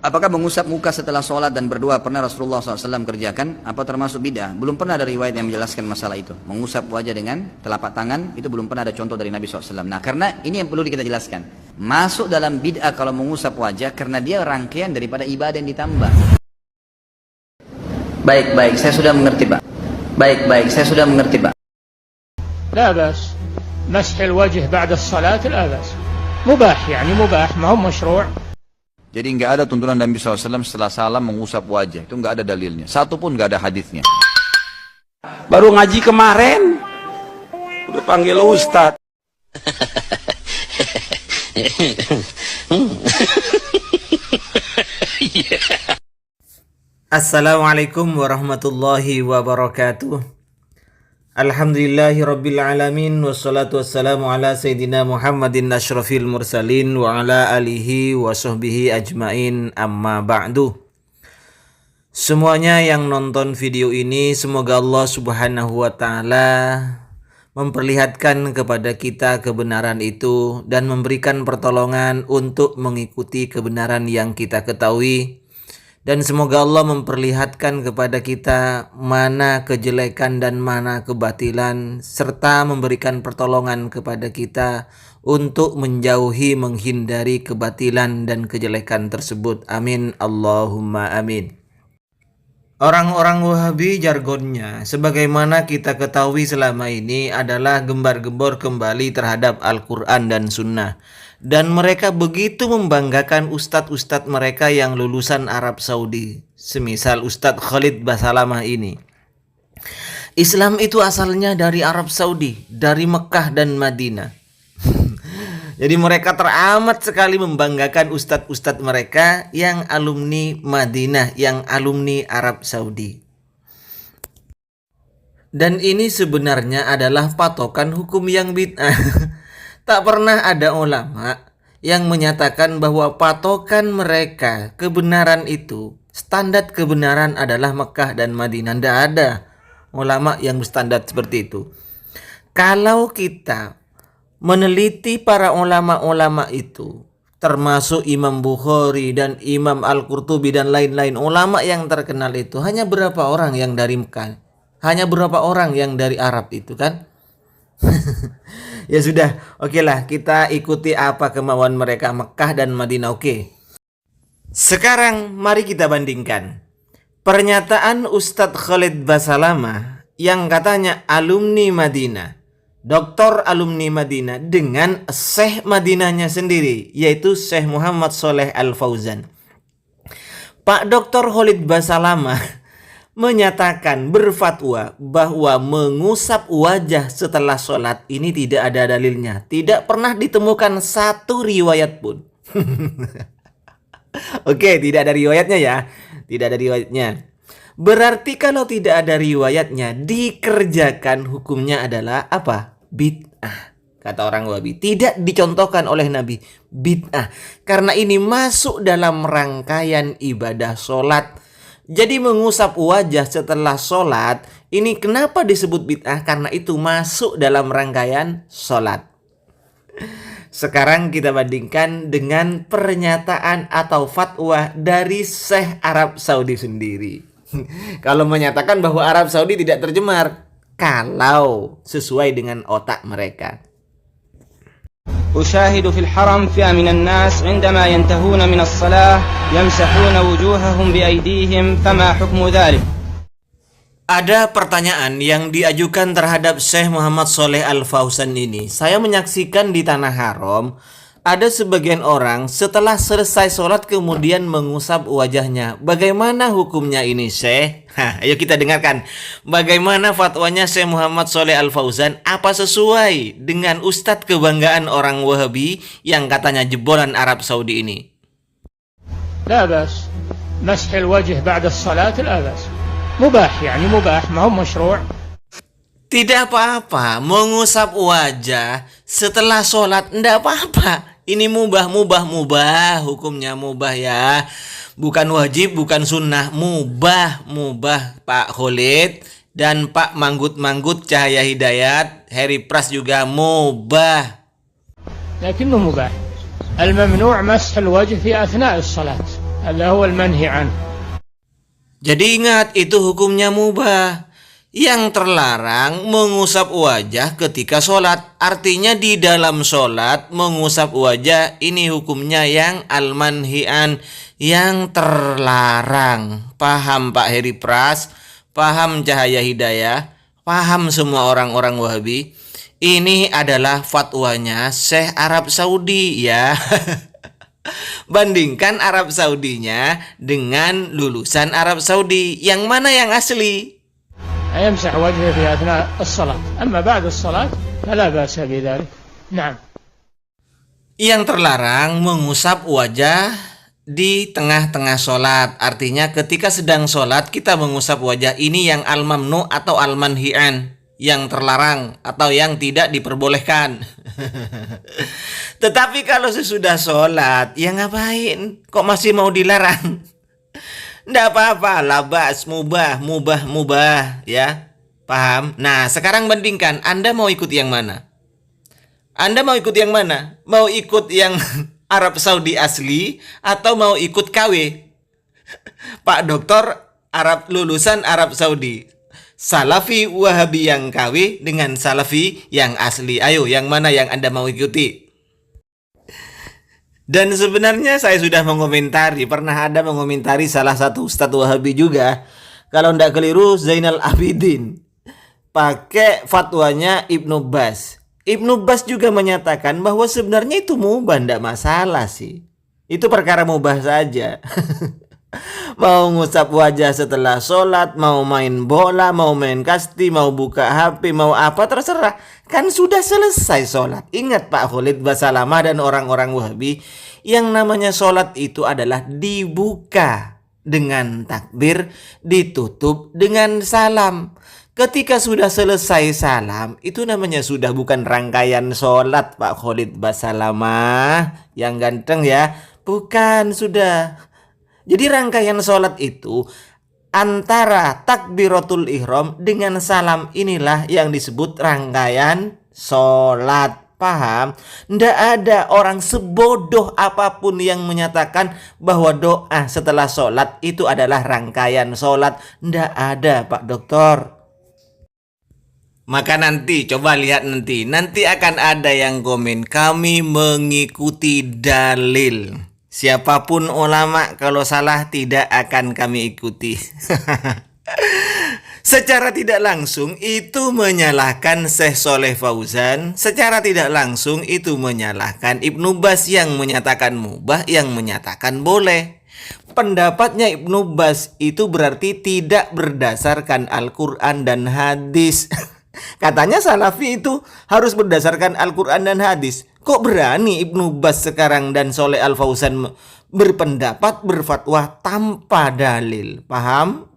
Apakah mengusap muka setelah sholat dan berdoa pernah Rasulullah SAW kerjakan? Apa termasuk bid'ah? Belum pernah ada riwayat yang menjelaskan masalah itu. Mengusap wajah dengan telapak tangan, itu belum pernah ada contoh dari Nabi SAW. Nah, karena ini yang perlu kita jelaskan. Masuk dalam bid'ah kalau mengusap wajah, karena dia rangkaian daripada ibadah yang ditambah. Baik, saya sudah mengerti, Pak. Baik, saya sudah mengerti, Pak. لا بأس مسح الوجه بعد الصلاة لا بأس مباح يعني مباح ما هو مشروع. Jadi nggak ada tuntunan Nabi SAW setelah salam mengusap wajah. Itu nggak ada dalilnya. Satu pun nggak ada hadisnya. Baru ngaji kemarin, udah panggil Ustadz. Assalamualaikum warahmatullahi wabarakatuh. Alhamdulillahi rabbil alamin. Wassalatu wassalamu ala sayyidina Muhammadin asyrafil mursalin wa ala alihi wa sahbihi ajmain, amma ba'du. Semuanya yang nonton video ini, semoga Allah subhanahu wa ta'ala memperlihatkan kepada kita kebenaran itu dan memberikan pertolongan untuk mengikuti kebenaran yang kita ketahui. Dan semoga Allah memperlihatkan kepada kita mana kejelekan dan mana kebatilan, serta memberikan pertolongan kepada kita untuk menjauhi, menghindari kebatilan dan kejelekan tersebut. Amin, Allahumma amin. Orang-orang Wahabi jargonnya, sebagaimana kita ketahui selama ini, adalah gembar-gembor kembali terhadap Al-Quran dan Sunnah. Dan mereka begitu membanggakan ustadz-ustadz mereka yang lulusan Arab Saudi, semisal Ustadz Khalid Basalamah ini. Islam itu asalnya dari Arab Saudi, dari Mekah dan Madinah. Jadi mereka teramat sekali membanggakan ustadz-ustadz mereka yang alumni Madinah, yang alumni Arab Saudi. Dan ini sebenarnya adalah patokan hukum yang bid'ah. Tak pernah ada ulama yang menyatakan bahwa patokan mereka kebenaran itu, standar kebenaran adalah Mekah dan Madinah. Tidak ada ulama yang berstandar seperti itu. Kalau kita meneliti para ulama-ulama itu, termasuk Imam Bukhari dan Imam Al-Qurtubi dan lain-lain ulama yang terkenal itu, hanya berapa orang yang dari Mekah? Hanya berapa orang yang dari Arab itu kan? Ya sudah, okelah, kita ikuti apa kemauan mereka, Mekah dan Madinah. Oke. Sekarang mari kita bandingkan pernyataan Ustadz Khalid Basalamah yang katanya alumni Madinah, doktor alumni Madinah, dengan Syekh Madinahnya sendiri, yaitu Syekh Muhammad Shaleh Al Fauzan. Pak Dr. Khalid Basalamah menyatakan, berfatwa bahwa mengusap wajah setelah sholat ini tidak ada dalilnya. Tidak pernah ditemukan satu riwayat pun. Oke, tidak ada riwayatnya ya. Tidak ada riwayatnya. Berarti kalau tidak ada riwayatnya, dikerjakan hukumnya adalah apa? Bid'ah. Kata orang Wahabi, tidak dicontohkan oleh Nabi. Bid'ah. Karena ini masuk dalam rangkaian ibadah sholat. Jadi mengusap wajah setelah sholat, ini kenapa disebut bid'ah? Karena itu masuk dalam rangkaian sholat. Sekarang kita bandingkan dengan pernyataan atau fatwa dari Syekh Arab Saudi sendiri. Kalau menyatakan bahwa Arab Saudi tidak tercemar, kalau sesuai dengan otak mereka. أشاهد في الحرم فئة من الناس عندما ينتهون من الصلاة يمسحون وجوههم بأيديهم فما حكم ذلك؟ Ada pertanyaan yang diajukan terhadap Syekh Muhammad Shaleh Al Fauzan ini. Saya menyaksikan di Tanah Haram, ada sebagian orang setelah selesai sholat kemudian mengusap wajahnya. Bagaimana hukumnya ini, Syekh? Ayo kita dengarkan. Bagaimana fatwanya Syekh Muhammad Shaleh Al Fauzan? Apa sesuai dengan ustadz kebanggaan orang Wahabi yang katanya jebolan Arab Saudi ini? لا بأس مسح الوجه بعد الصلاة لا بأس مباح يعني مباح ما هو مشروع. Tidak apa-apa mengusap wajah setelah sholat, tidak apa-apa. Ini mubah, hukumnya mubah ya. Bukan wajib, bukan sunnah, mubah Pak Khalid dan Pak Manggut Cahaya Hidayat, Harry Pras juga mubah. لكنه مباح. الممنوع مسح الوجه في أثناء الصلاة هذا هو المنهي عنه. Jadi ingat, itu hukumnya mubah. Yang terlarang mengusap wajah ketika sholat. Artinya di dalam sholat mengusap wajah ini hukumnya yang al-manhi'an, yang terlarang. Paham Pak Heri Pras? Paham Cahaya Hidayah? Paham semua orang-orang Wahabi? Ini adalah fatwanya Syekh Arab Saudi ya. Bandingkan Arab Saudinya dengan lulusan Arab Saudi. Yang mana yang asli? يمسح وجهه في أثناء الصلاة، أما بعد الصلاة فلا بأس بذلك. نعم. Yang terlarang mengusap wajah di tengah-tengah sholat. Artinya ketika sedang sholat kita mengusap wajah. Ini yang al-mamnu atau al-manhi'an, yang terlarang atau yang tidak diperbolehkan. Tetapi kalau sesudah sholat, ya ngapain? Kok masih mau dilarang? Nggak apa-apa, labas, mubah, ya. Paham? Nah, sekarang bandingkan, Anda mau ikut yang mana? Anda mau ikut yang mana? Mau ikut yang Arab Saudi asli atau mau ikut KW? Pak Doktor lulusan Arab Saudi. Salafi Wahabi yang KW dengan Salafi yang asli. Ayo, yang mana yang Anda mau ikuti? Dan sebenarnya saya sudah mengomentari, pernah ada mengomentari salah satu Ustadz Wahabi juga. Kalau tidak keliru, Zainal Abidin. Pakai fatwanya Ibnu Bas. Ibnu Bas juga menyatakan bahwa sebenarnya itu mubah, tidak masalah sih. Itu perkara mubah saja. Mau ngusap wajah setelah sholat, mau main bola, mau main kasti, mau buka HP, mau apa, terserah. Kan sudah selesai sholat. Ingat Pak Khalid Basalamah dan orang-orang Wahabi, yang namanya sholat itu adalah dibuka dengan takbir, ditutup dengan salam. Ketika sudah selesai salam, itu namanya sudah bukan rangkaian sholat Pak Khalid Basalamah. Yang ganteng ya. Bukan, sudah. Jadi rangkaian sholat itu antara takbiratul ihram dengan salam, inilah yang disebut rangkaian sholat. Paham? Nggak ada orang sebodoh apapun yang menyatakan bahwa doa setelah sholat itu adalah rangkaian sholat. Nggak ada Pak Doktor. Maka nanti coba lihat nanti akan ada yang komen, kami mengikuti dalil. Siapapun ulama kalau salah tidak akan kami ikuti. Secara tidak langsung itu menyalahkan Syekh Soleh Fauzan. Secara tidak langsung itu menyalahkan Ibnu Bas yang menyatakan mubah, yang menyatakan boleh. Pendapatnya Ibnu Bas itu berarti tidak berdasarkan Al-Quran dan hadis. Katanya Salafi itu harus berdasarkan Al-Quran dan hadis. Kok berani Ibnu Bas sekarang dan Soleh Al-Fauzan berpendapat, berfatwa tanpa dalil? Paham?